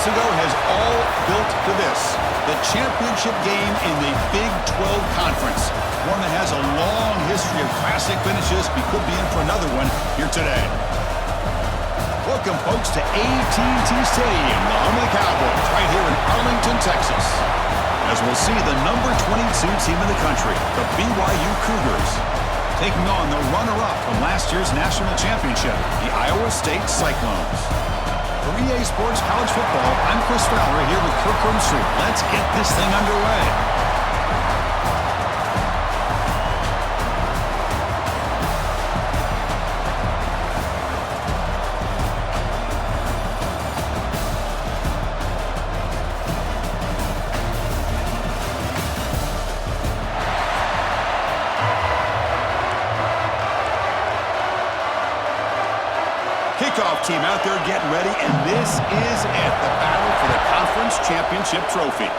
Ago has all built to this, the championship game in the Big 12 Conference, one that has a long history of classic finishes. We could be in for another one here today. Welcome, folks, to AT&T Stadium, the home of the Cowboys, right here in Arlington, Texas, as we'll see the number 22 team in the country, the BYU Cougars, taking on the runner-up from last year's national championship, the Iowa State Cyclones. For EA Sports College Football, I'm Chris Fowler here with Kirk Rumstree. Let's get this thing underway. Kickoff team out there getting ready, and this is it, the battle for the conference championship trophy.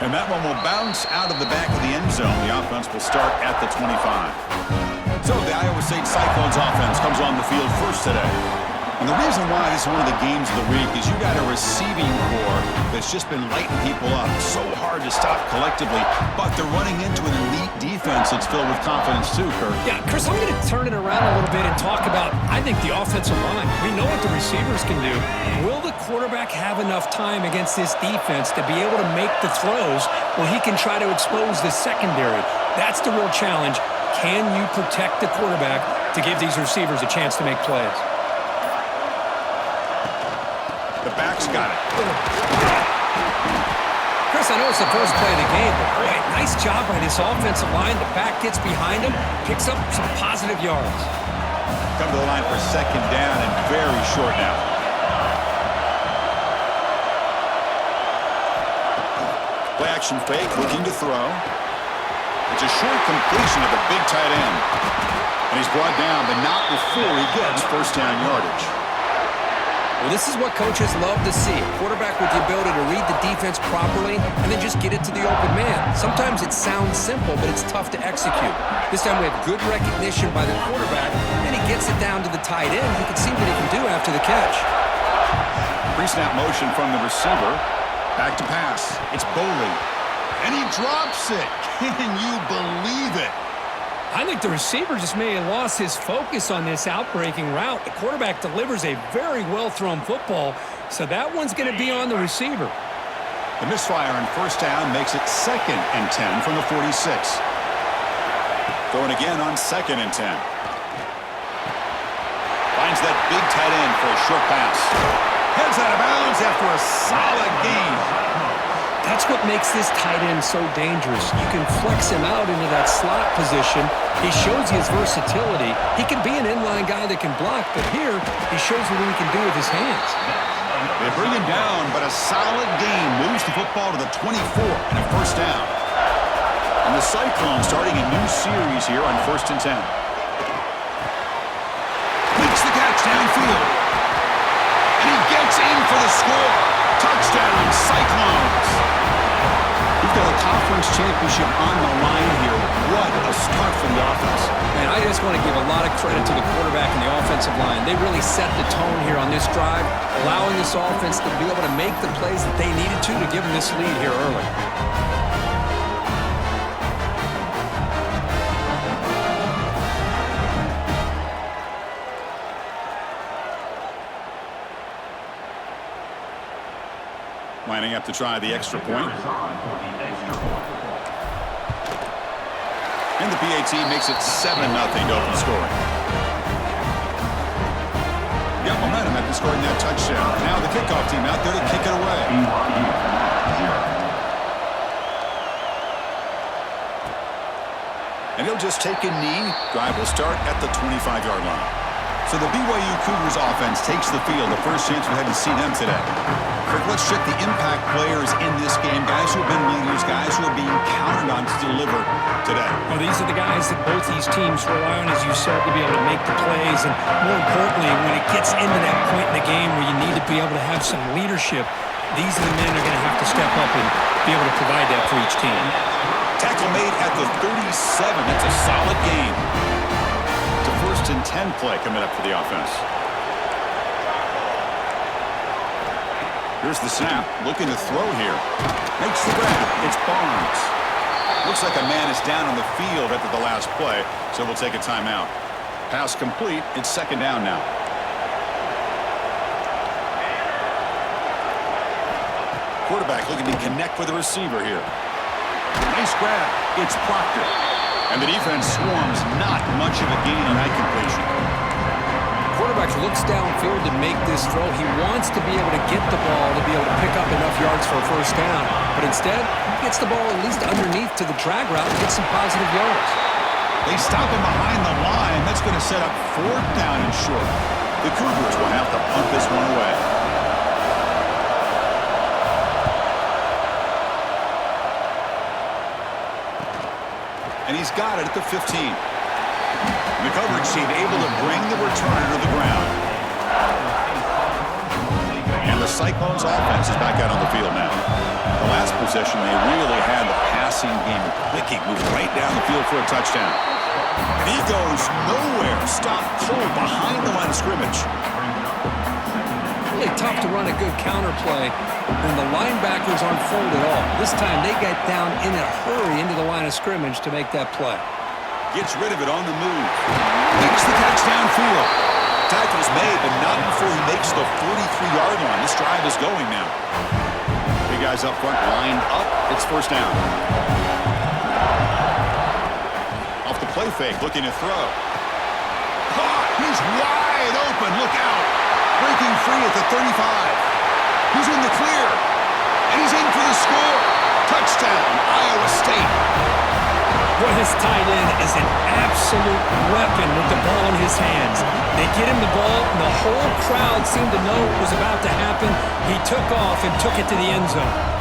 And that one will bounce out of the back of the end zone. The offense will start at the 25. So the Iowa State Cyclones offense comes on the field first today. And the reason why this is one of the games of the week is you got a receiving core that's just been lighting people up. So hard to stop collectively, but they're running into an elite defense that's filled with confidence too, Kirk. Yeah, Chris, I'm going to turn it around a little bit and talk about, I think, the offensive line. We know what the receivers can do. Will the quarterback have enough time against this defense to be able to make the throws where he can try to expose the secondary? That's the real challenge. Can you protect the quarterback to give these receivers a chance to make plays? The back's got it. Chris, I know it's the first play of the game, but boy, nice job by this offensive line. The back gets behind him, picks up some positive yards. Come to the line for second down and very short now. Play action fake, looking to throw. It's a short completion of the big tight end. And he's brought down, but not before he gets first down yardage. Well, this is what coaches love to see. A quarterback with the ability to read the defense properly and then just get it to the open man. Sometimes it sounds simple, but it's tough to execute. This time we have good recognition by the quarterback, and he gets it down to the tight end. You can see what he can do after the catch. Pre-snap motion from the receiver. Back to pass. It's Boley. And he drops it. Can you believe it? I think the receiver just may have lost his focus on this outbreaking route. The quarterback delivers a very well-thrown football, so that one's going to be on the receiver. The misfire on first down makes it 2nd and 10 from the 46. Throwing again on 2nd and 10. Finds that big tight end for a short pass. Heads out of bounds after a solid gain. That's what makes this tight end so dangerous. You can flex him out into that slot position. He shows you his versatility. He can be an inline guy that can block, but here he shows you what he can do with his hands. They bring him down, but a solid gain moves the football to the 24 and a first down. And the Cyclones starting a new series here on 1st and 10. Makes the catch downfield. And he gets in for the score. Touchdown, Cyclones. We've got a conference championship on the line here. What a start for the offense. Man, I just want to give a lot of credit to the quarterback and the offensive line. They really set the tone here on this drive, allowing this offense to be able to make the plays that they needed to give them this lead here early. Lining up to try the extra point. And the PAT makes it 7-0 to open scoring. Got momentum after scoring that touchdown. Now the kickoff team out there to kick it away. And he'll just take a knee. Drive will start at the 25-yard line. So the BYU Cougars offense takes the field. The first chance we had to see them today. Kirk, let's check the impact players in this game. Guys who have been leaders, guys who are being counted on to deliver today. Well, these are the guys that both these teams rely on, as you said, to be able to make the plays. And more importantly, when it gets into that point in the game where you need to be able to have some leadership, these are the men that are going to have to step up and be able to provide that for each team. Tackle made at the 37. That's a solid gain. It's a 1st and 10 play coming up for the offense. Here's the snap. Looking to throw here. Makes the grab. It's Barnes. Looks like a man is down on the field after the last play, so we'll take a timeout. Pass complete. It's 2nd down now. Quarterback looking to connect with the receiver here. Nice grab. It's Proctor. And the defense swarms. Not much of a gain on that completion. Quarterback looks downfield to make this throw. He wants to be able to get the ball to be able to pick up enough yards for a first down. But instead, he gets the ball at least underneath to the drag route and gets some positive yards. They stop him behind the line. That's going to set up 4th down and short. The Cougars will have to punt this one away. And he's got it at the 15. The coverage team able to bring the returner to the ground. And the Cyclones offense is back out on the field now. The last possession, they really had the passing game clicking, moved right down the field for a touchdown. He goes nowhere. Stop cold behind the line of scrimmage. Really tough to run a good counter play when the linebackers aren't fold at all. This time they get down in a hurry into the line of scrimmage to make that play. Gets rid of it on the move. Makes the catch downfield. Tackle's made, but not before he makes the 43-yard line. This drive is going now. Big guys up front lined up. It's 1st down. Off the play fake, looking to throw. Caught! He's wide open. Look out. Breaking free at the 35. He's in the clear. And he's in for the score. Touchdown, Iowa State. Boy, this tight end is an absolute weapon with the ball in his hands. They get him the ball, and the whole crowd seemed to know what was about to happen. He took off and took it to the end zone.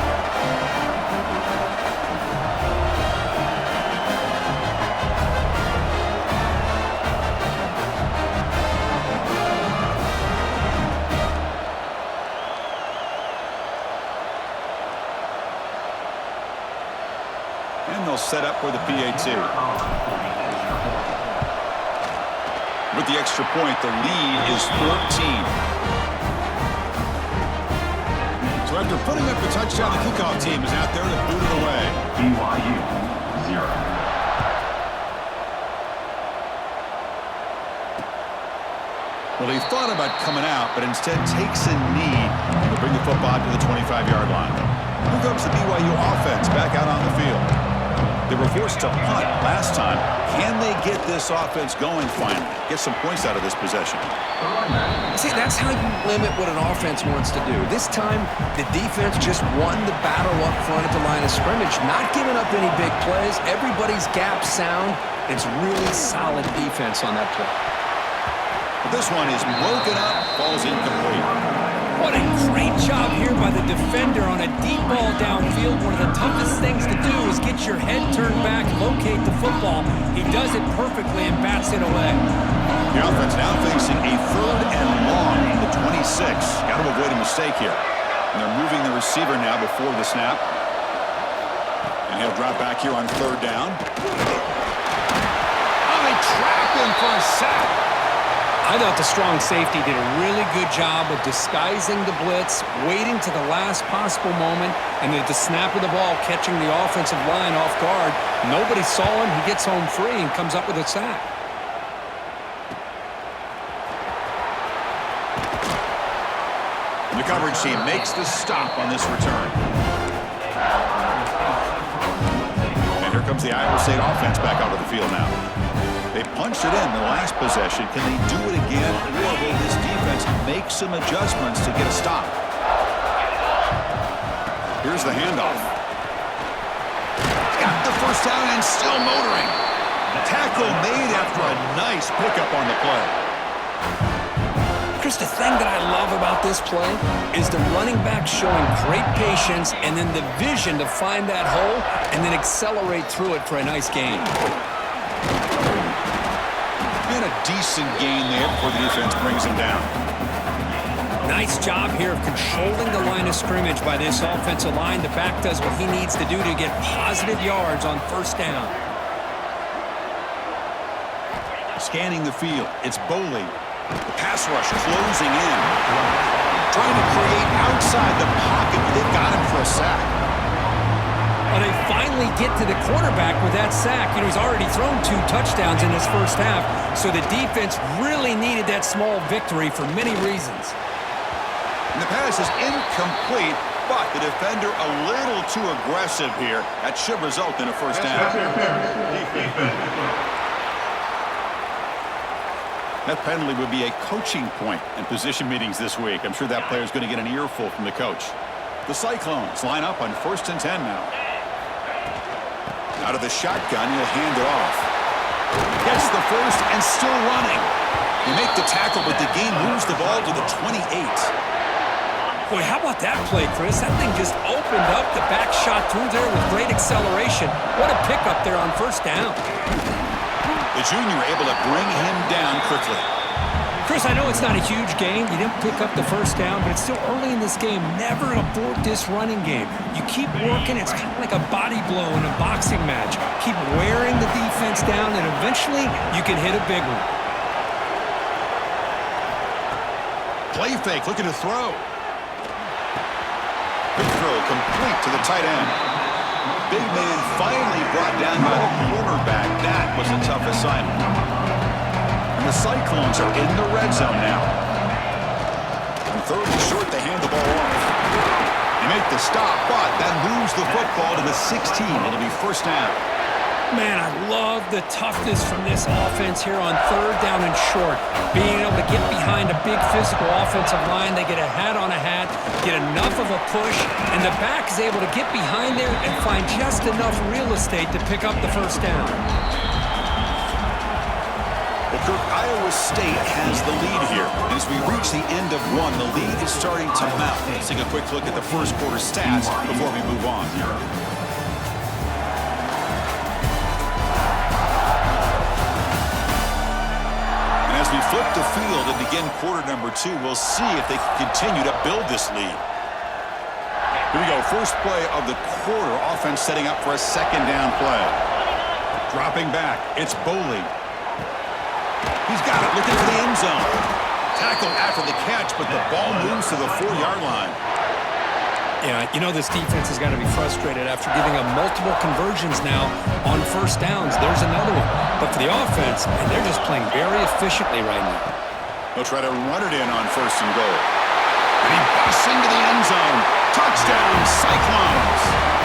for the PAT. With the extra point, the lead is 14. So after putting up a touchdown, the kickoff team is out there to boot it away. BYU 0. Well, he thought about coming out, but instead takes a knee to bring the football to the 25-yard line. Here comes the BYU offense back out on the field. They were forced to punt last time. Can they get this offense going finally? Get some points out of this possession. See, that's how you limit what an offense wants to do. This time, the defense just won the battle up front at the line of scrimmage, not giving up any big plays. Everybody's gap sound. It's really solid defense on that play. This one is broken up, falls incomplete. What a great job here by the defender on a deep ball downfield. One of the toughest things to do is get your head turned back, locate the football. He does it perfectly and bats it away. The offense now facing a 3rd and long at the 26. Got to avoid a mistake here. And they're moving the receiver now before the snap. And he'll drop back here on 3rd down. Oh, they trap him for a sack. I thought the strong safety did a really good job of disguising the blitz, waiting to the last possible moment, and at the snap of the ball, catching the offensive line off guard. Nobody saw him. He gets home free and comes up with a sack. The coverage team makes the stop on this return. And here comes the Iowa State offense back out of the field now. They punched it in the last possession. Can they do it again, or will this defense make some adjustments to get a stop? Here's the handoff. Got the first down and still motoring. Tackle made after a nice pickup on the play. Chris, the thing that I love about this play is the running back showing great patience and then the vision to find that hole and then accelerate through it for a nice gain. And a decent gain there before the defense brings him down. Nice job here of controlling the line of scrimmage by this offensive line. The back does what he needs to do to get positive yards on 1st down. Scanning the field, it's Boley. The pass rush closing in. Trying to create outside the pocket, but they've got him for a sack. Well, they finally get to the quarterback with that sack. You know, he's already thrown 2 touchdowns in his first half, so the defense really needed that small victory for many reasons. And the pass is incomplete, but the defender a little too aggressive here. That should result in a first down. That penalty would be a coaching point in position meetings this week. I'm sure that player is going to get an earful from the coach. The Cyclones line up on 1st and 10 now. Out of the shotgun, he'll hand it off. Gets the first and still running. They make the tackle, but the game moves the ball to the 28. Boy, how about that play, Chris? That thing just opened up. The back shot through there with great acceleration. What a pickup there on 1st down. The junior able to bring him down quickly. Chris, I know it's not a huge game. You didn't pick up the 1st down, but it's still early in this game. Never abort this running game. You keep working. It's kind of like a body blow in a boxing match. Keep wearing the defense down, and eventually you can hit a big one. Play fake, looking to throw. Big throw complete to the tight end. Big man finally brought down by the cornerback. That was a tough assignment. The Cyclones are in the red zone now. And 3rd and short, they hand the ball off. They make the stop, but that moves the football to the 16. It'll be 1st down. Man, I love the toughness from this offense here on 3rd down and short. Being able to get behind a big physical offensive line, they get a hat on a hat, get enough of a push, and the back is able to get behind there and find just enough real estate to pick up the 1st down. Well, Kirk, Iowa State has the lead here. As we reach the end of 1, the lead is starting to mount. Let's take a quick look at the 1st quarter stats before we move on. And as we flip the field and begin quarter number 2, we'll see if they can continue to build this lead. Here we go, first play of the quarter. Offense setting up for a 2nd down play. Dropping back, it's Boley. He's got it, looking for the end zone. Tackle after the catch, but the ball moves to the 4-yard line. Yeah, you know this defense has got to be frustrated after giving up multiple conversions now on first downs. There's another one. But for the offense, and they're just playing very efficiently right now. They'll try to run it in on 1st and goal. And he busts into the end zone. Touchdown, Cyclones.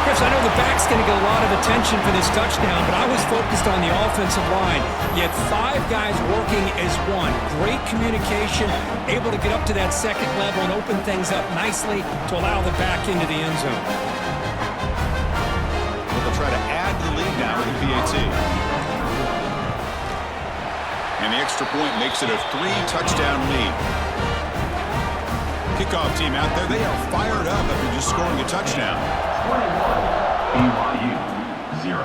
Chris, I know the back's going to get a lot of attention for this touchdown, but I was focused on the offensive line. You had 5 guys working as one. Great communication, able to get up to that second level and open things up nicely to allow the back into the end zone. They'll try to add to the lead now with the PAT. And the extra point makes it a 3-touchdown lead. Kickoff team out there, they are fired up after just scoring a touchdown. BYU 0.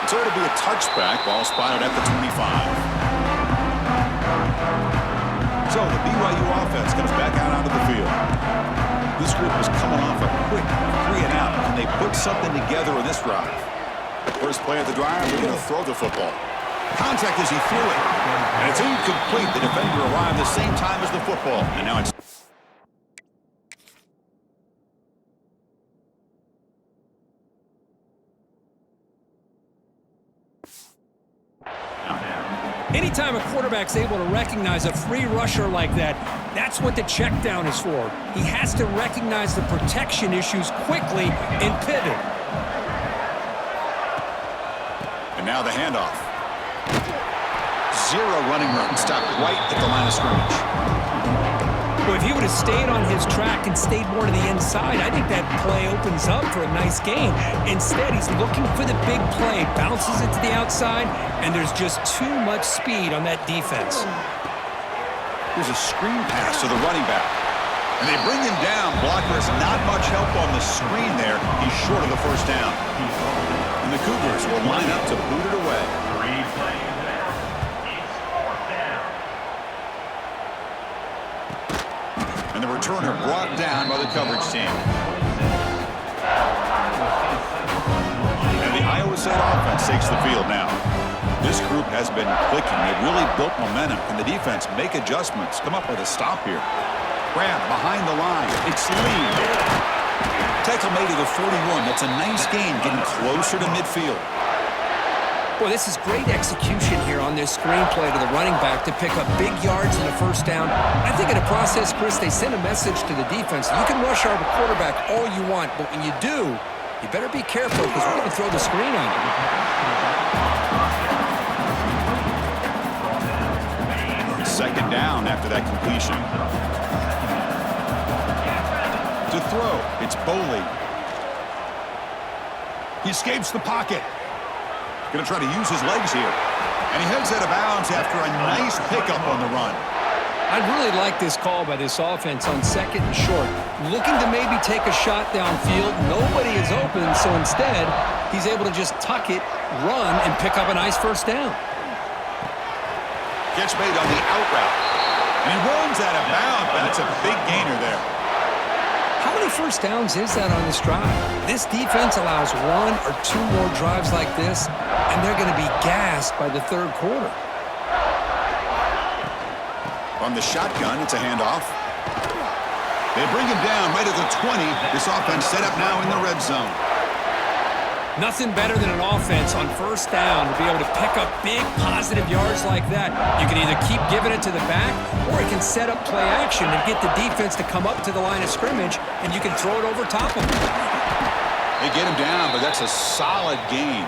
So it'll be a touchback, ball spotted at the 25. So the BYU offense comes back out onto the field. This group was coming off a quick 3-and-out, and they put something together in this drive. First play of the drive, they're going to throw the football. Contact as he threw it. And it's incomplete. The defender arrived the same time as the football. And now it's... Anytime a quarterback's able to recognize a free rusher like that, that's what the check down is for. He has to recognize the protection issues quickly and pivot. And now the handoff. 0 running room. Stopped right at the line of scrimmage. Well, if he would have stayed on his track and stayed more to the inside, I think that play opens up for a nice game. Instead, he's looking for the big play, bounces it to the outside, and there's just too much speed on that defense. There's a screen pass to the running back. And they bring him down. Blocker has not much help on the screen there. He's short of the first down. And the Cougars will line up to boot it away. 3 plays there. It's 4th down. And the returner brought down by the coverage team. And the Iowa State offense takes the field now. This group has been clicking. They've really built momentum. Can the defense make adjustments? Come up with a stop here. Grab behind the line. It's Lee. Tackle made to the 41. That's a nice gain, getting closer to midfield. Boy, this is great execution here on this screenplay to the running back to pick up big yards in the first down. I think in the process, Chris, they send a message to the defense. You can rush our quarterback all you want, but when you do, you better be careful because we're going to throw the screen on you. 2nd down after that completion. To throw, it's Boley. He escapes the pocket. Going to try to use his legs here. And he heads out of bounds after a nice pickup on the run. I really like this call by this offense on 2nd and short. Looking to maybe take a shot downfield. Nobody is open, so instead, he's able to just tuck it, run, and pick up a nice first down. Catch made on the out route. And he runs out of bounds, but it's a big gainer there. How many first downs is that on this drive? This defense allows 1 or 2 more drives like this, and they're going to be gassed by the 3rd quarter. On the shotgun, it's a handoff. They bring him down right at the 20. This offense set up now in the red zone. Nothing better than an offense on first down to be able to pick up big positive yards like that. You can either keep giving it to the back, or it can set up play action and get the defense to come up to the line of scrimmage, and you can throw it over top of them. They get him down, but that's a solid gain.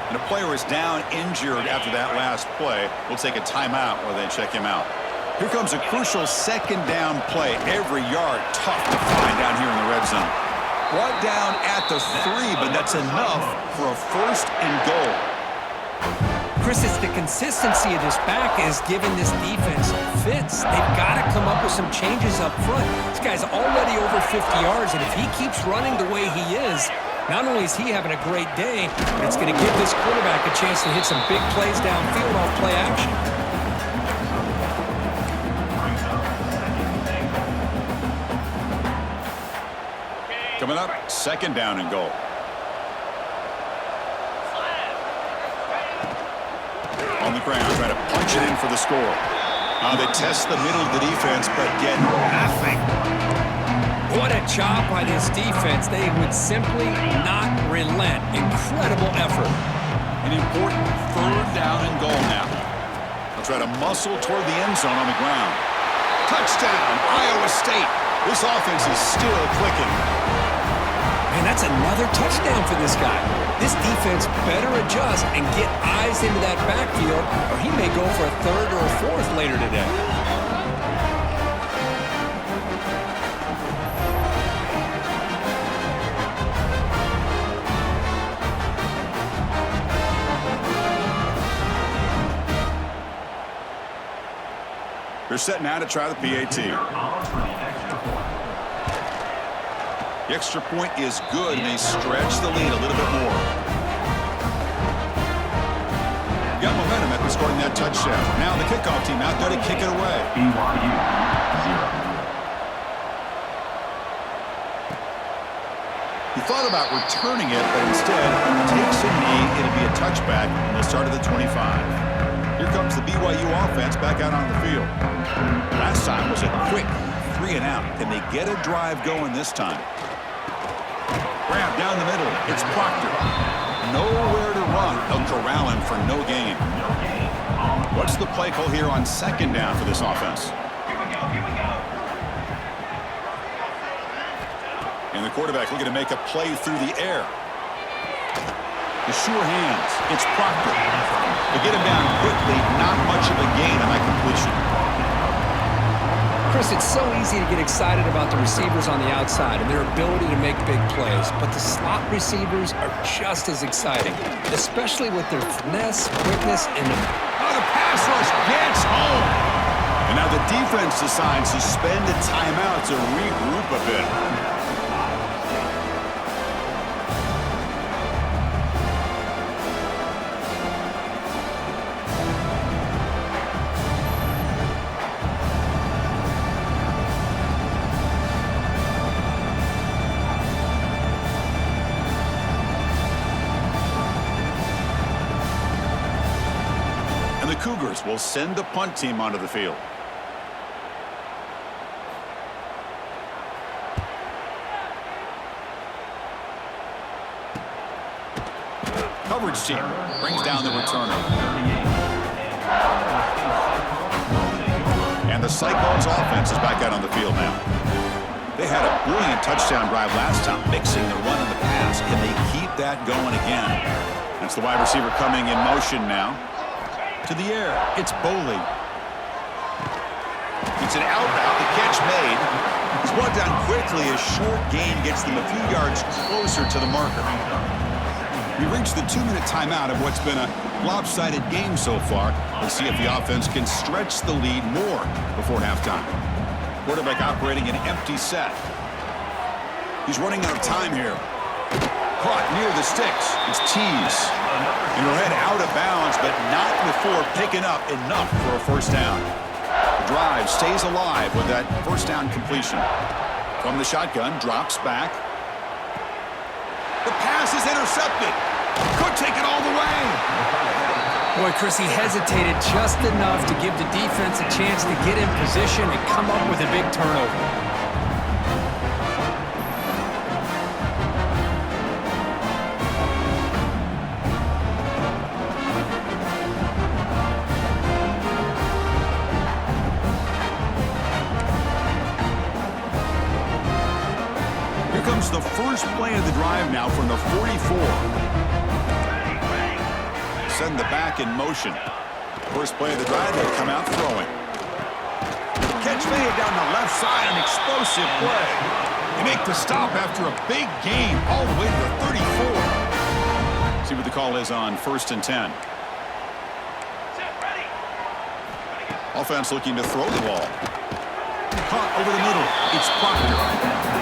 And a player is down injured after that last play. We'll take a timeout while they check him out. Here comes a crucial 2nd down play. Every yard tough to find down here in the red zone. Brought down at the 3, but that's enough for a 1st and goal. Chris, it's the consistency of this back is giving this defense fits. They've got to come up with some changes up front. This guy's already over 50 yards, and if he keeps running the way he is, not only is he having a great day, but it's going to give this quarterback a chance to hit some big plays downfield off play action. Coming up, second down and goal. On the ground, trying to punch it in for the score. They test the middle of the defense, but get nothing. What a job by this defense. They would simply not relent. Incredible effort. An important third down and goal now. They'll try to muscle toward the end zone on the ground. Touchdown, Iowa State. This offense is still clicking. Man, that's another touchdown for this guy. This defense better adjust and get eyes into that backfield, or he may go for a third or a fourth later today. They're set now to try the PAT. The extra point is good, and they stretch the lead a little bit more. Got momentum after scoring that touchdown. Now the kickoff team out there to kick it away. BYU 0. He thought about returning it, but instead takes a knee. It'll be a touchback, and they'll start at the 25. Here comes the BYU offense back out on the field. Last time was a quick 3 and out. Can they get a drive going this time? Grab down the middle. It's Proctor. Nowhere to run. They'll corral him for no gain. What's the play call here on second down for this offense? And the quarterback looking to make a play through the air. The sure hands. It's Proctor. They get him down quickly. Not much of a gain on that completion. Chris, it's so easy to get excited about the receivers on the outside and their ability to make big plays, but the slot receivers are just as exciting, especially with their finesse, quickness, and the pass rush gets home. And now the defense decides to spend a timeout to regroup a bit. Cougars will send the punt team onto the field. Coverage team brings down the returner. And the Cyclones offense is back out on the field now. They had a brilliant touchdown drive last time, mixing the run and the pass. Can they keep that going again? That's the wide receiver coming in motion now. To the air, it's Boley. It's an out route, the catch made. He's brought down quickly. A short gain gets them a few yards closer to the marker. We reached the 2-minute timeout of what's been a lopsided game so far. We'll see if the offense can stretch the lead more before halftime. Quarterback operating an empty set. He's running out of time here. Caught near the sticks. It's Tease. And he'll head out of bounds, but not before picking up enough for a first down. The drive stays alive with that first down completion. From the shotgun, drops back. The pass is intercepted. Could take it all the way. boy, Chris, he hesitated just enough to give the defense a chance to get in position and come up with a big turnover. The first play of the drive now from the 44. Send the back in motion. First play of the drive, they'll come out throwing. Catch made down the left side, an explosive play. They make the stop after a big game all the way to the 34. See what the call is on 1st and 10. Offense looking to throw the ball. Caught over the middle. It's Proctor.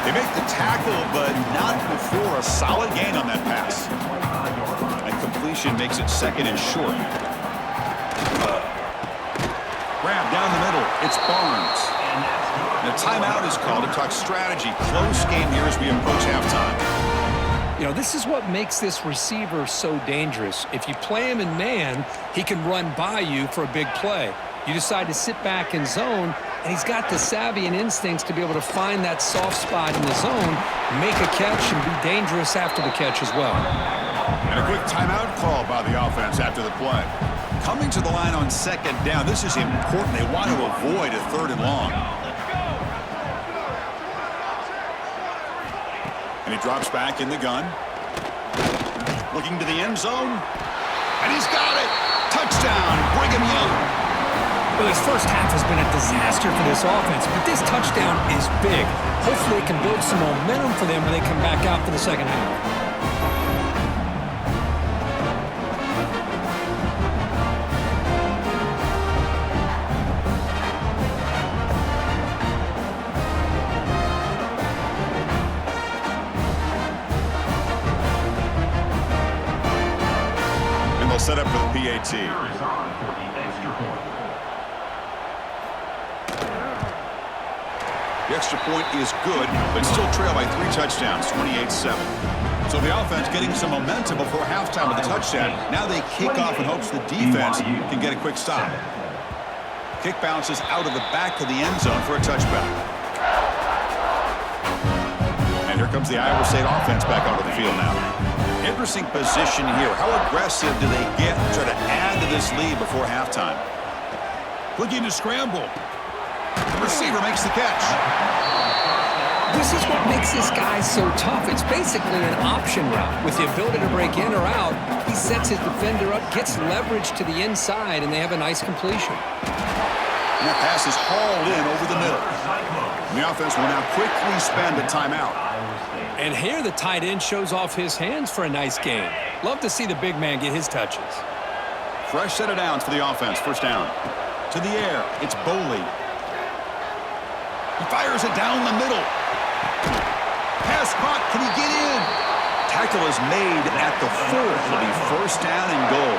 They make the tackle, but not before a solid gain on that pass. And completion makes it second and short. Grab down the middle. It's Barnes. And a timeout is called to talk strategy. Close game here as we approach halftime. You know, this is what makes this receiver so dangerous. If you play him in man, he can run by you for a big play. You decide to sit back in zone, and he's got the savvy and instincts to be able to find that soft spot in the zone, make a catch, and be dangerous after the catch as well. And a quick timeout call by the offense after the play. Coming to the line on second down, this is important. They want to avoid a third and long. And he drops back in the gun. Looking to the end zone. And he's got it. Touchdown, Brigham Young. Well, his first half has been a disaster for this offense, but this touchdown is big. Hopefully it can build some momentum for them when they come back out for the second half. Set up for the PAT. The extra point is good, but still trail by 3 touchdowns, 28-7. So the offense getting some momentum before halftime with a touchdown. Now they kick off in hopes the defense can get a quick stop. Kick bounces out of the back of the end zone for a touchback. And here comes the Iowa State offense back onto the field now. Interesting position here. How aggressive do they get to try to add to this lead before halftime? Looking to scramble. The receiver makes the catch. This is what makes this guy so tough. It's basically an option route. With the ability to break in or out, he sets his defender up, gets leverage to the inside, and they have a nice completion. And that pass is hauled in over the middle. And the offense will now quickly spend a timeout. And here the tight end shows off his hands for a nice game. Love to see the big man get his touches. Fresh set of downs for the offense. First down. To the air. It's Boley. He fires it down the middle. Pass caught. Can he get in? Tackle is made at the 4. It'll be first down and goal.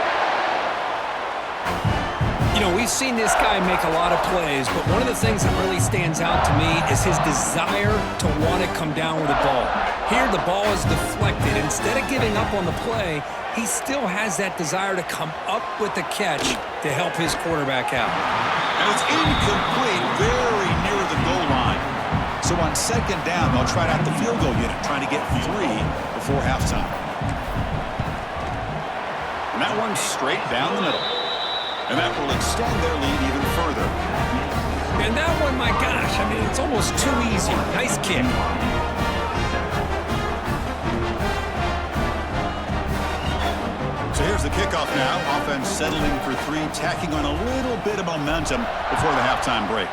You know, we've seen this guy make a lot of plays, but one of the things that really stands out to me is his desire to want to come down with the ball. Here, the ball is deflected. Instead of giving up on the play, he still has that desire to come up with the catch to help his quarterback out. And it's incomplete, very near the goal line. So on second down, they'll try out the field goal unit, trying to get 3 before halftime. And that one's straight down the middle. And that will extend their lead even further. And that one, my gosh, I mean, it's almost too easy. Nice kick. So here's the kickoff now. Offense settling for 3, tacking on a little bit of momentum before the halftime break.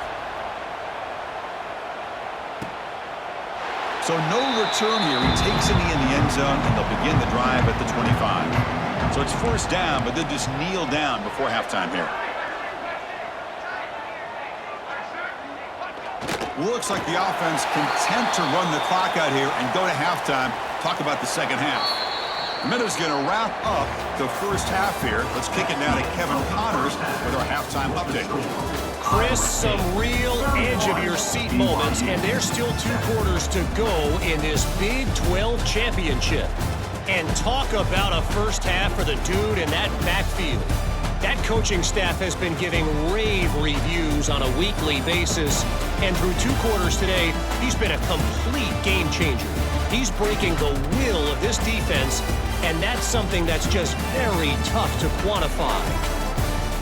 So no return here. He takes it in the end zone, and they'll begin the drive at the 25. So it's first down, but they'll just kneel down before halftime here. Looks like the offense content to run the clock out here and go to halftime. Talk about the second half. The minute's going to wrap up the first half here. Let's kick it now to Kevin Connors with our halftime update. Chris, some real edge-of-your-seat moments, and there's still 2 quarters to go in this Big 12 championship. And talk about a first half for the dude in that backfield. That coaching staff has been giving rave reviews on a weekly basis, and through 2 quarters today, he's been a complete game changer. He's breaking the will of this defense, and that's something that's just very tough to quantify.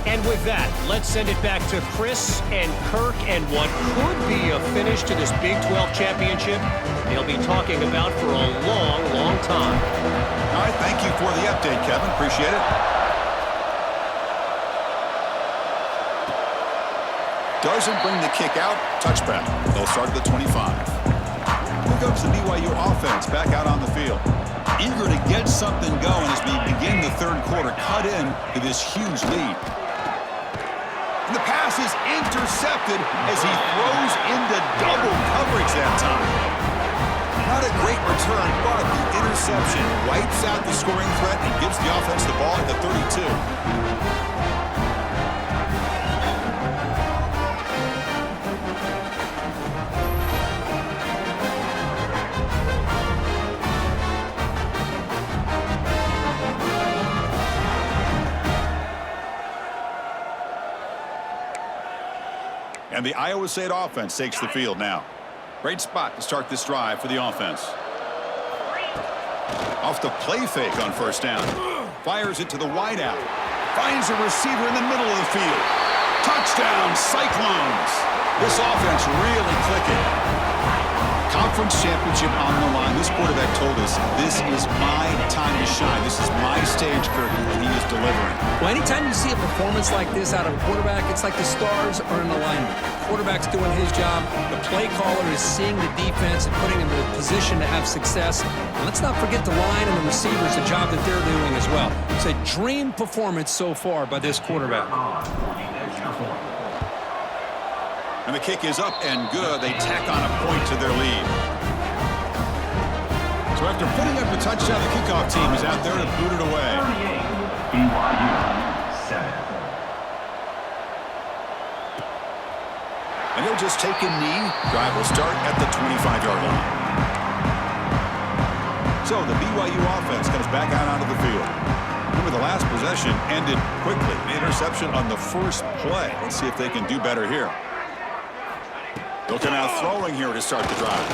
And with that, let's send it back to Chris and Kirk and what could be a finish to this Big 12 championship they'll be talking about for a long, long time. All right, thank you for the update, Kevin. Appreciate it. Doesn't bring the kick out. Touchback. They'll start at the 25. Here comes the BYU offense back out on the field. Eager to get something going as we begin the third quarter. Cut in to this huge lead. And the pass is intercepted as he throws into double coverage that time. Not a great return, but the interception wipes out the scoring threat and gives the offense the ball at the 32. And the Iowa State offense takes the field now. Great spot to start this drive for the offense. Off the play fake on first down. Fires it to the wideout. Finds a receiver in the middle of the field. Touchdown, Cyclones. This offense really clicking. Conference championship on the line. This quarterback told us, this is my time to shine. This is my stage curtain, and he is delivering. Well, anytime you see a performance like this out of a quarterback, it's like the stars are in alignment. The quarterback's doing his job. The play caller is seeing the defense and putting him in a position to have success. And let's not forget the line and the receivers, the job that they're doing as well. It's a dream performance so far by this quarterback. And the kick is up and good. They tack on a point to their lead. So after putting up a touchdown, the kickoff team is out there to boot it away. BYU 7. And he'll just take a knee. Drive will start at the 25-yard line. So the BYU offense comes back out onto the field. Remember, the last possession ended quickly. The interception on the first play. Let's see if they can do better here. They'll come out throwing here to start the drive.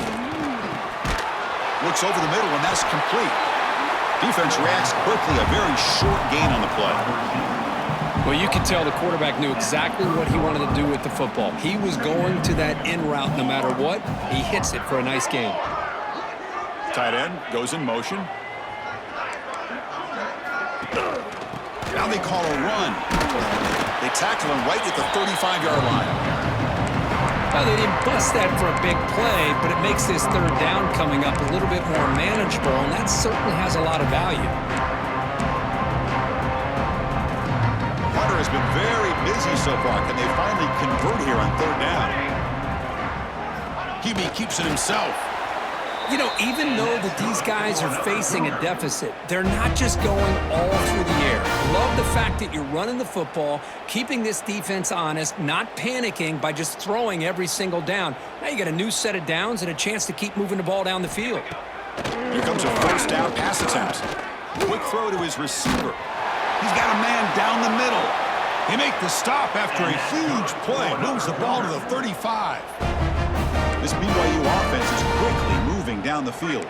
Looks over the middle, and that's complete. Defense reacts quickly. A very short gain on the play. Well, you can tell the quarterback knew exactly what he wanted to do with the football. He was going to that in route no matter what. He hits it for a nice gain. Tight end goes in motion. Now they call a run. They tackle him right at the 35-yard line. Well, they didn't bust that for a big play, but it makes this third down coming up a little bit more manageable, and that certainly has a lot of value. Hunter has been very busy so far. Can they finally convert here on third down? QB keeps it himself. You know, even though that these guys are facing a deficit, they're not just going all through the air. Love the fact that you're running the football, keeping this defense honest, not panicking by just throwing every single down. Now you got a new set of downs and a chance to keep moving the ball down the field. Here comes a first down pass attempt. Quick throw to his receiver. He's got a man down the middle. He makes the stop after a huge play. Moves the ball to the 35. This BYU offense is quickly moving down the field.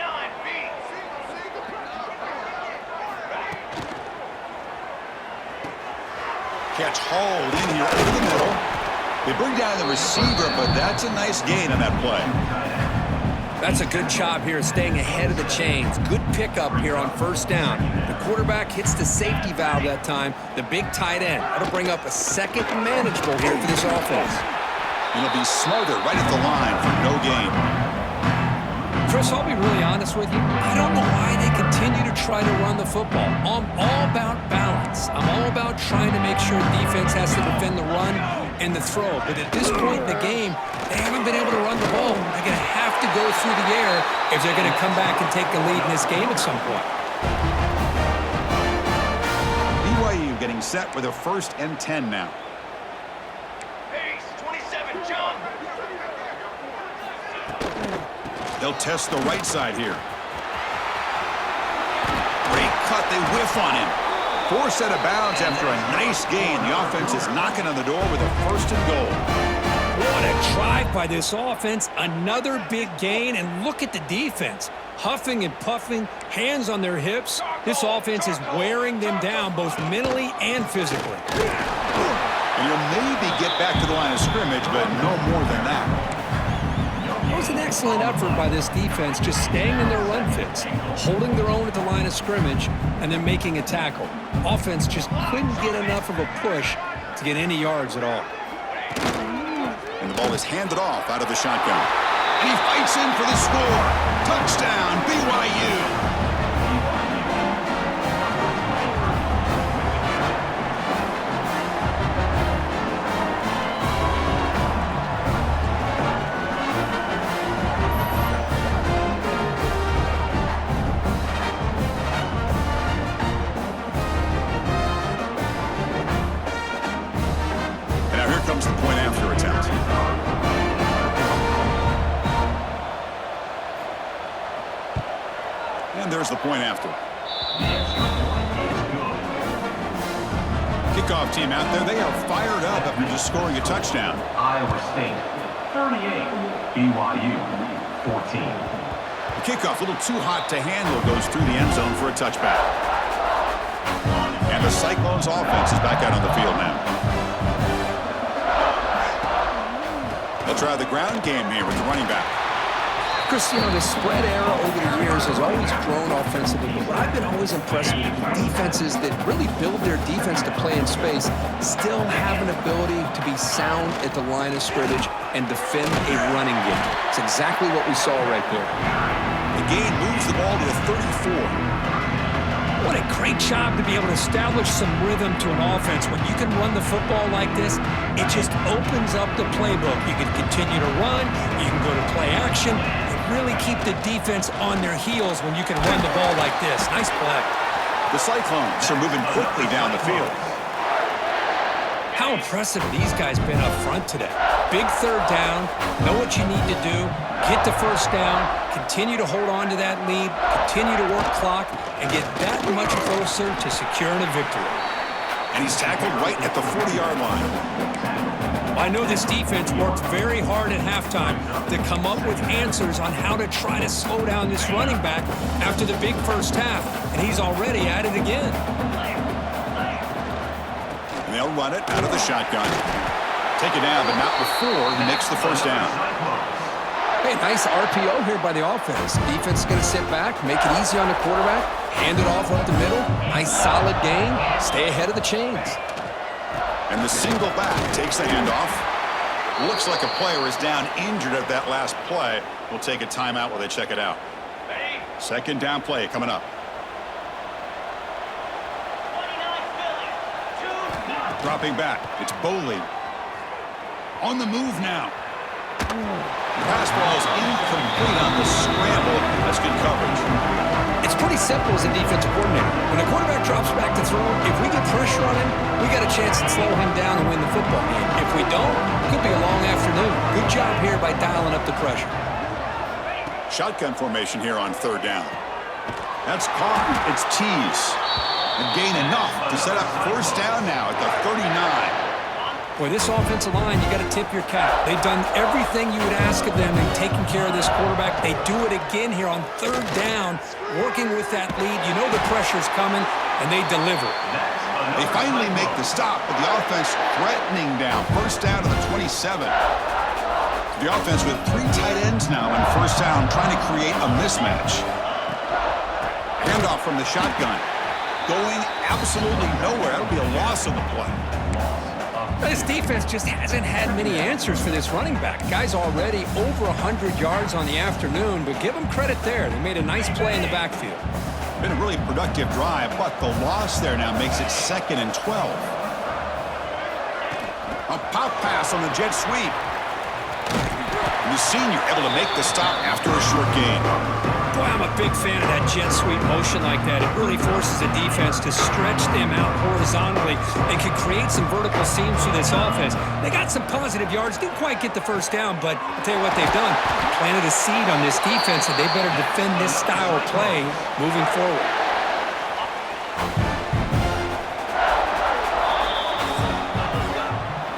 Catch hauled in here over the middle. They bring down the receiver, but that's a nice gain on that play. That's a good job here staying ahead of the chains. Good pickup here on first down. The quarterback hits the safety valve that time. The big tight end. That'll bring up a second manageable here for this offense. And he'll be smothered right at the line for no gain. Chris, I'll be really honest with you. I don't know why they continue to try to run the football. I'm all about balance. I'm all about trying to make sure defense has to defend the run and the throw. But at this point in the game, they haven't been able to run the ball. They're going to have to go through the air if they're going to come back and take the lead in this game at some point. BYU getting set with a 1st and 10 now. They'll test the right side here. Great cut. They whiff on him. Forced out of bounds after a nice gain. The offense is knocking on the door with a 1st and goal. What a drive by this offense. Another big gain. And look at the defense. Huffing and puffing, hands on their hips. This offense is wearing them down both mentally and physically. And you'll maybe get back to the line of scrimmage, but no more than that. It was an excellent effort by this defense, just staying in their run fits, holding their own at the line of scrimmage, and then making a tackle. Offense just couldn't get enough of a push to get any yards at all. And the ball is handed off out of the shotgun. And he fights in for the score. Touchdown, BYU. Comes the point after attempt. And there's the point after. Kickoff team out there, they are fired up after just scoring a touchdown. Iowa State 38, BYU 14. The kickoff, a little too hot to handle, goes through the end zone for a touchback. And the Cyclones offense is back out on the field now. They'll try the ground game here with the running back. Chris, you know, the spread era over the years has always grown offensively, but what I've been always impressed with defenses that really build their defense to play in space still have an ability to be sound at the line of scrimmage and defend a running game. It's exactly what we saw right there. The gain moves the ball to the 34. What a great job to be able to establish some rhythm to an offense. When you can run the football like this, it just opens up the playbook. You can continue to run, you can go to play action, really keep the defense on their heels when you can run the ball like this. Nice play. The Cyclones are moving quickly down the field. How impressive these guys been up front today. Big third down, know what you need to do, get the first down, continue to hold on to that lead, continue to work clock, and get that much closer to securing a victory. And he's tackled right at the 40-yard line. I know this defense worked very hard at halftime to come up with answers on how to try to slow down this running back after the big first half, and he's already at it again. And they'll run it out of the shotgun. Take it down, but not before he makes the first down. Hey, nice RPO here by the offense. Defense is going to sit back, make it easy on the quarterback, hand it off up the middle. Nice solid gain. Stay ahead of the chains. And the single back takes the handoff. Looks like a player is down injured at that last play. We'll take a timeout while they check it out. Second down play coming up. Dropping back. It's Boley. On the move now. Pass ball is incomplete on the scramble. That's good coverage. It's pretty simple as a defensive coordinator. When the quarterback drops back to throw, if we get pressure on him, we got a chance to slow him down and win the football game. If we don't, it could be a long afternoon. Good job here by dialing up the pressure. Shotgun formation here on third down. That's caught. It's Tees. And gain enough to set up first down now at the 39. Boy, this offensive line, you got to tip your cap. They've done everything you would ask of them in taking care of this quarterback. They do it again here on third down, working with that lead. You know the pressure's coming, and they deliver. They finally make the stop, but the offense threatening down. First down to the 27. The offense with three tight ends now on first down, trying to create a mismatch. Handoff from the shotgun. Going absolutely nowhere. That'll be a loss on the play. This defense just hasn't had many answers for this running back. Guy's already over 100 yards on the afternoon, but give them credit there. They made a nice play in the backfield. Been a really productive drive, but the loss there now makes it 2nd and 12. A pop pass on the jet sweep. And the senior able to make the stop after a short gain. Boy, I'm a big fan of that jet sweep motion like that. It really forces the defense to stretch them out horizontally and can create some vertical seams for this offense. They got some positive yards, didn't quite get the first down, but I'll tell you what they've done. Planted a seed on this defense that they better defend this style of play moving forward.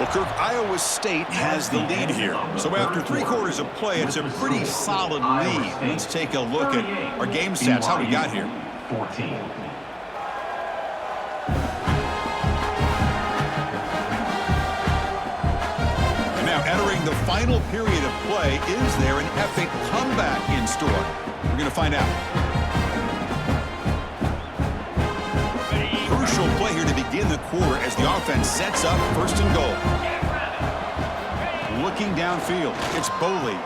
Well, Kirk, Iowa State has the lead here. So after 3 quarters of play, it's a pretty solid lead. Let's take a look at our game stats, how we got here. 14. And now entering the final period of play, is there an epic comeback in store? We're going to find out. Crucial play here to begin the quarter as the offense sets up 1st and goal. Looking downfield, it's Boley.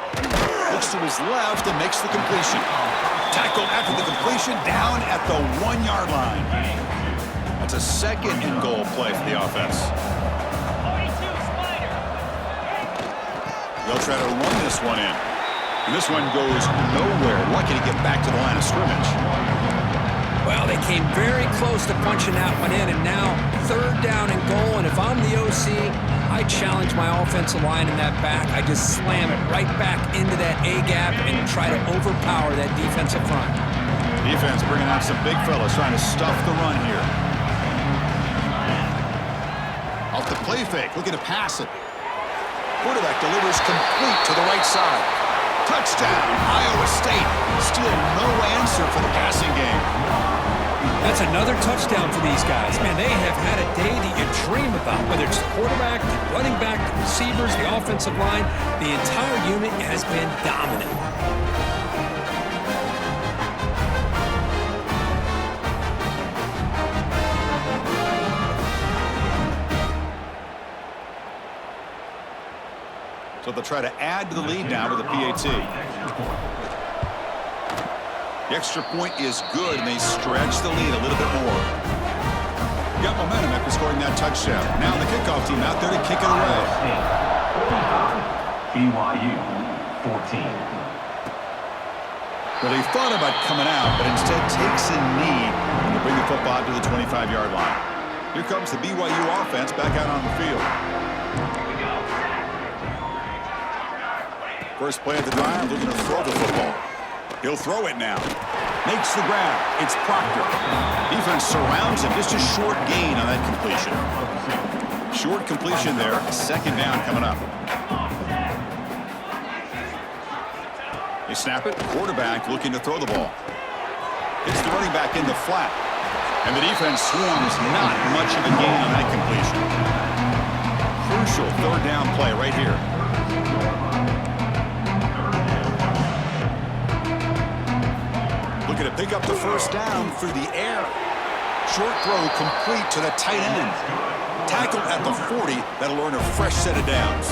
Looks to his left and makes the completion. Tackle after the completion down at the 1-yard line. That's a 2nd and goal play for the offense. They'll try to run this one in. And this one goes nowhere. Lucky to get back to the line of scrimmage. Well, they came very close to punching that one in, and now 3rd down and goal. And if I'm the OC, I challenge my offensive line in that back. I just slam it right back into that A-gap and try to overpower that defensive front. Defense bringing out some big fellas trying to stuff the run here. off the play fake, looking to pass it. Quarterback delivers complete to the right side. Touchdown, Iowa State. Still no answer for the passing game. That's another touchdown for these guys. Man, they have had a day that you dream about, whether it's the quarterback, the running back, the receivers, the offensive line. The entire unit has been dominant. So they'll try to add to the lead now with the PAT. The extra point is good, and they stretch the lead a little bit more. Got momentum after scoring that touchdown. Now the kickoff team out there to kick it away. BYU 14. Well, he thought about coming out, but instead takes a knee when they bring the football to the 25-yard line. Here comes the BYU offense back out on the field. First play of the drive, looking to throw the football. He'll throw it now. Makes the grab. It's Proctor. Defense surrounds him. Just a short gain on that completion. Short completion there. Second down coming up. They snap it. Quarterback looking to throw the ball. It's the running back in the flat. And the defense swarms. Not much of a gain on that completion. Crucial third down play right here. Looking to pick up the first down through the air. Short throw complete to the tight end. Tackle at the 40. That'll earn a fresh set of downs.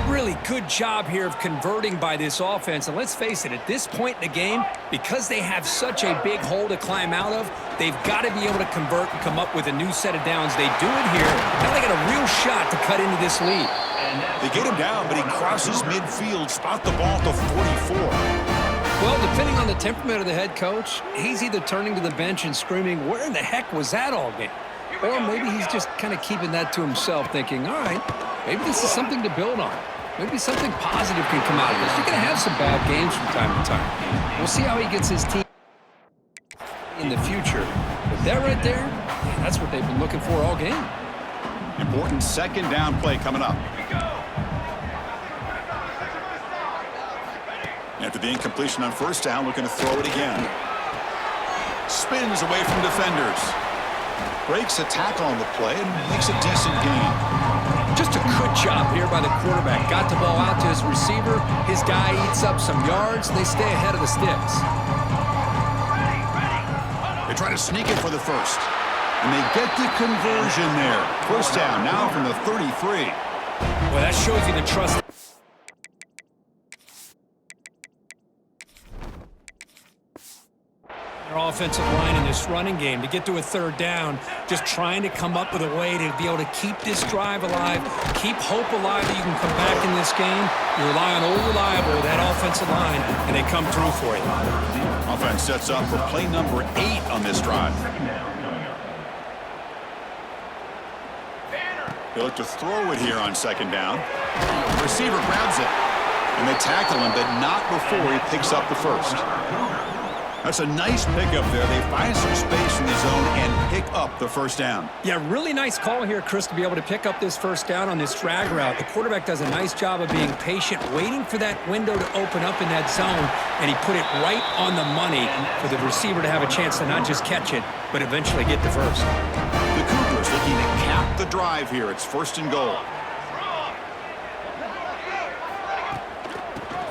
Really good job here of converting by this offense. And let's face it, at this point in the game, because they have such a big hole to climb out of, they've got to be able to convert and come up with a new set of downs. They do it here. Now they got a real shot to cut into this lead. They get him down, but he crosses midfield. Spot the ball at the 44. Well, depending on the temperament of the head coach, he's either turning to the bench and screaming, where in the heck was that all game? Or maybe he's just kind of keeping that to himself, thinking, all right, maybe this is something to build on. Maybe something positive can come out of this. You're going to have some bad games from time to time. We'll see how he gets his team in the future. But that right there, man, that's what they've been looking for all game. Important second down play coming up. After the incompletion on first down, looking to throw it again. Spins away from defenders. Breaks a tackle on the play and makes a decent gain. Just a good job here by the quarterback. Got the ball out to his receiver. His guy eats up some yards. They stay ahead of the sticks. They try to sneak it for the first. And they get the conversion there. First down now from the 33. Well, that shows you the trust. Their offensive line in this running game to get to a third down, just trying to come up with a way to be able to keep this drive alive, keep hope alive that you can come back in this game. You rely on old reliable, that offensive line, and they come through for you. Offense sets up for play number 8 on this drive. They look to throw it here on second down. The receiver grabs it, and they tackle him, but not before he picks up the first. That's a nice pickup there. They find some space in the zone and pick up the first down. Yeah, really nice call here, Chris, to be able to pick up this first down on this drag route. The quarterback does a nice job of being patient, waiting for that window to open up in that zone, and he put it right on the money for the receiver to have a chance to not just catch it, but eventually get the first. The Cougars looking to cap the drive here. It's first and goal.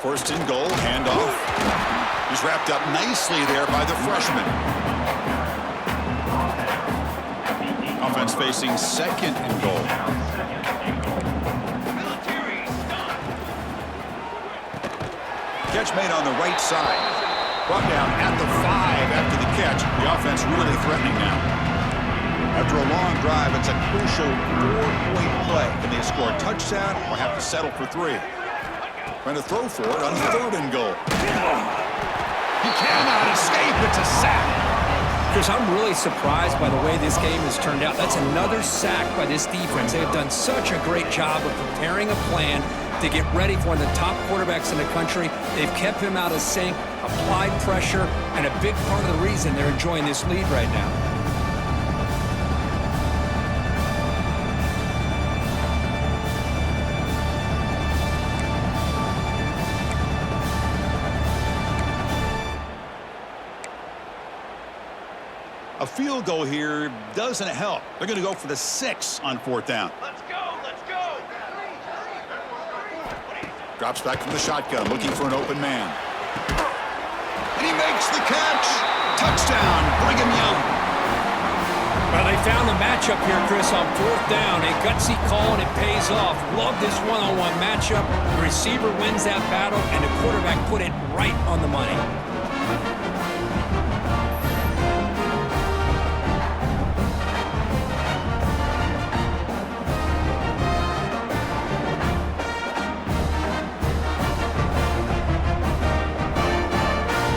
First and goal, handoff. He's wrapped up nicely there by the freshman. Offense facing second and goal. Catch made on the right side. Brought down at the 5 after the catch. The offense really threatening now. After a long drive, it's a crucial 4-point play. Can they score a touchdown or have to settle for 3? Trying to throw for it on third and goal. He cannot escape. It's a sack. Chris, I'm really surprised by the way this game has turned out. That's another sack by this defense. They have done such a great job of preparing a plan to get ready for one of the top quarterbacks in the country. They've kept him out of sync, applied pressure, and a big part of the reason they're enjoying this lead right now. A field goal here doesn't help. They're going to go for the 6 on 4th down. Let's go, let's go. Drops back from the shotgun, looking for an open man. And he makes the catch. Touchdown, Brigham Young. Well, they found the matchup here, Chris, on 4th down. A gutsy call, and it pays off. Love this one-on-one matchup. The receiver wins that battle, and the quarterback put it right on the money.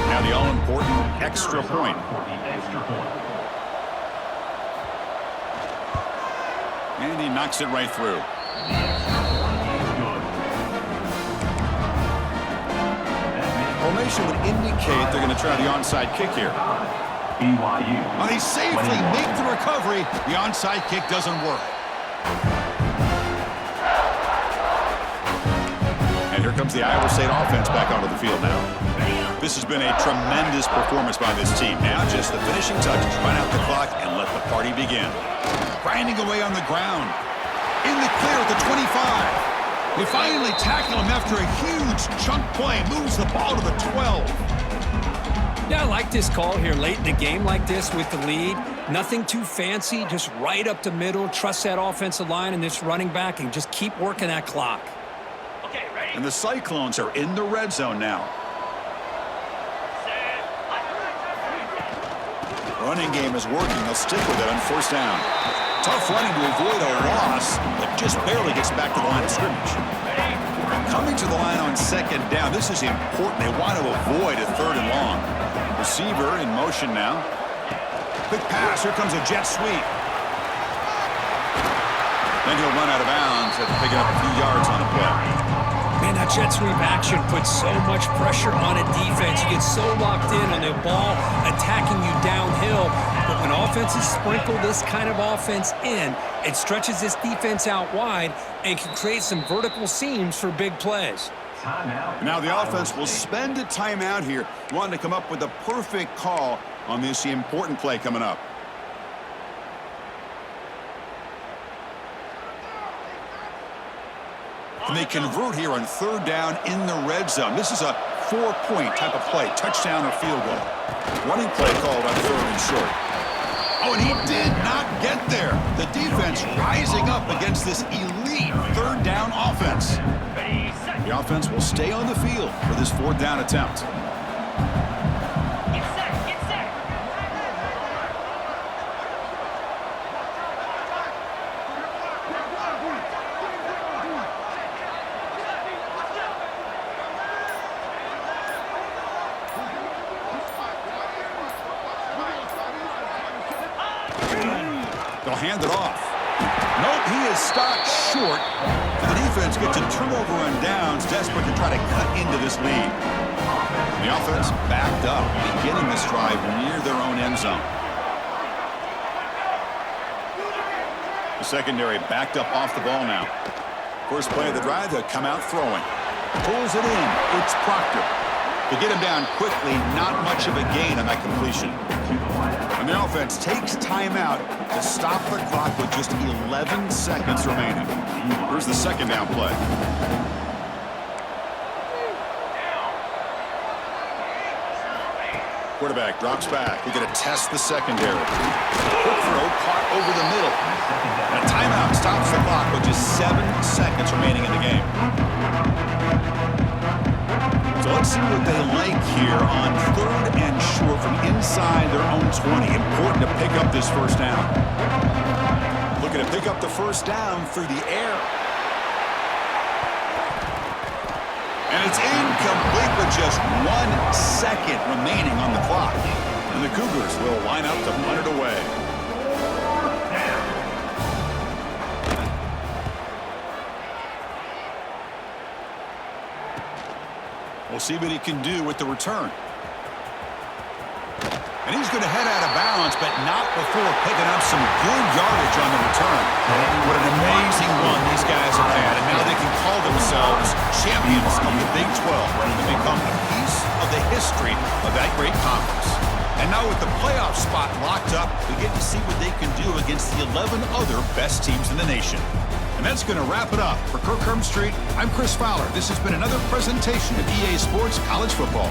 Now the all-important extra point. And he knocks it right through. Formation would indicate they're going to try the onside kick here. BYU. Well, he safely made the recovery. The onside kick doesn't work. And here comes the Iowa State offense back onto the field now. This has been a tremendous performance by this team. Now just the finishing touches, run out the clock, and let the party begin. Grinding away on the ground. In the clear at the 25. They finally tackle him after a huge chunk play. Moves the ball to the 12. Yeah, I like this call here late in the game like this with the lead. Nothing too fancy, just right up the middle. Trust that offensive line and this running back and just keep working that clock. Okay, ready? And the Cyclones are in the red zone now. Running game is working. They'll stick with it on 1st down. Tough running to avoid a loss, but just barely gets back to the line of scrimmage. Coming to the line on 2nd down. This is important. They want to avoid a 3rd and long. Receiver in motion now. Quick pass. Here comes a jet sweep. Then he'll run out of bounds after picking up a few yards on the play. Man, that jet sweep action puts so much pressure on a defense. You get so locked in on the ball attacking you downhill. But when offenses sprinkle this kind of offense in, it stretches this defense out wide and can create some vertical seams for big plays. Now the offense will spend a timeout here, wanting to come up with a perfect call on this important play coming up. And they convert here on 3rd down in the red zone. This is a 4-point type of play, touchdown or field goal. Running play called on 3rd and short. Oh, and he did not get there. The defense rising up against this elite 3rd down offense. The offense will stay on the field for this 4th down attempt. Get set, get set. They'll hand it off. Nope, he is stopped short. And the defense gets a turnover on downs, desperate to try to cut into this lead. The offense backed up, beginning this drive near their own end zone. The secondary backed up off the ball now. First play of the drive, they'll come out throwing. Pulls it in. It's Proctor. To get him down quickly, not much of a gain on that completion. And the offense takes timeout to stop the clock with just 11 seconds remaining. Here's the 2nd down play. Quarterback drops back. He's going to test the secondary. Quick throw caught over the middle. And a timeout stops the clock with just 7 seconds remaining in the game. So let's see what they like here on 3rd and short from inside their own 20. Important to pick up this 1st down. Looking to pick up the 1st down through the air. And it's incomplete with just 1 second remaining on the clock. And the Cougars will line up to punt it away. We'll see what he can do with the return. And he's going to head out of bounds, but not before picking up some good yardage on the return. What an amazing run these guys have had, and now they can call themselves champions of the Big 12 and become a piece of the history of that great conference. And And now with the playoff spot locked up, we get to see what they can do against the 11 other best teams in the nation. And that's going to wrap it up. For Kirk Street, I'm Chris Fowler. This has been another presentation of EA Sports College Football.